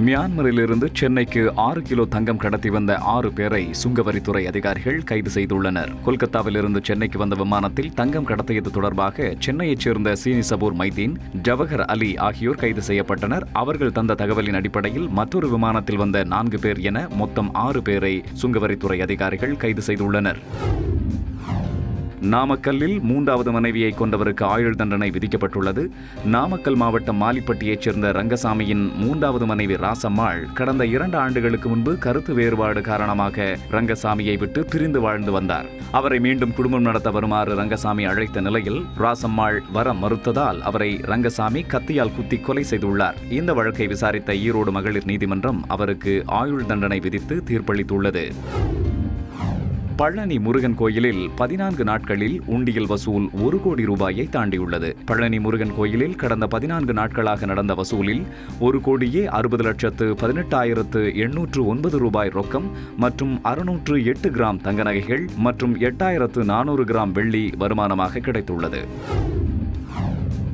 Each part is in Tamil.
மியான்மரிலிருந்து சென்னைக்கு 6 கிலோ தங்கம் கடத்தி வந்த 6 பேரை சுங்கவரித்துறை அதிகாரிகள் கைது செய்துள்ளனர். கொல்கத்தாவிலிருந்து சென்னைக்கு வந்த விமானத்தில் தங்கம் கடத்தியது தொடர்பாக சென்னையைச் சேர்ந்த சீனி சபூர் மைதீன், ஜவஹர் அலி ஆகியோர் கைது செய்யப்பட்டனர். அவர்கள் தந்த தகவலின் அடிப்படையில் மற்றொரு விமானத்தில் வந்த 4 பேர் என மொத்தம் 6 பேரை சுங்கவரித்துறை அதிகாரிகள் கைது செய்துள்ளனர். நாமக்கல்லில் 3வது மனைவியை கொண்டவருக்கு ஆயுள் தண்டனை விதிக்கப்பட்டுள்ளது. நாமக்கல் மாவட்டம் மாலிப்பட்டியைச் சேர்ந்த ரங்கசாமியின் 3வது மனைவி ராசம்மாள் கடந்த 2 ஆண்டுகளுக்கு முன்பு கருத்து வேறுபாடு காரணமாக ரங்கசாமியை விட்டு பிரிந்து வாழ்ந்து வந்தார். அவரை மீண்டும் குடும்பம் நடத்த வருமாறு ரங்கசாமி அழைத்த நிலையில் ராசம்மாள் வர மறுத்ததால் அவரை ரங்கசாமி கத்தியால் குத்தி கொலை செய்துள்ளார். இந்த வழக்கை விசாரித்த ஈரோடு மகளிர் நீதிமன்றம் அவருக்கு ஆயுள் தண்டனை விதித்து தீர்ப்பளித்துள்ளது. பழனி முருகன் கோயிலில் 14 நாட்களில் உண்டியல் வசூல் 1 கோடி ரூபாயை தாண்டியுள்ளது. பழனி முருகன் கோயிலில் கடந்த 14 நாட்களாக நடந்த வசூலில் 1,60,18,809 ரூபாய் ரொக்கம் மற்றும் 608 கிராம் தங்க நகைகள் மற்றும் 8,400 கிராம் வெள்ளி வருமானமாக கிடைத்துள்ளது.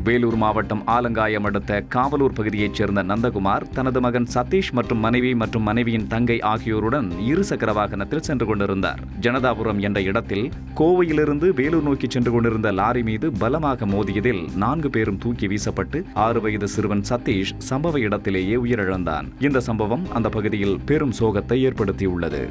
வேலூர் மாவட்டம் ஆலங்காயம் அடுத்த காவலூர் பகுதியைச் சேர்ந்த நந்தகுமார் தனது மகன் சதீஷ் மற்றும் மனைவியின் தங்கை ஆகியோருடன் 2 சக்கர வாகனத்தில் சென்று கொண்டிருந்தார். ஜனதாபுரம் என்ற இடத்தில் கோவையிலிருந்து வேலூர் நோக்கி சென்று கொண்டிருந்த லாரி மீது பலமாக மோதியதில் 4 பேரும் தூக்கி வீசப்பட்டு 6 வயது சிறுவன் சதீஷ் சம்பவ இடத்திலேயே உயிரிழந்தான். இந்த சம்பவம் அந்த பகுதியில் பெரும் சோகத்தை ஏற்படுத்தியுள்ளது.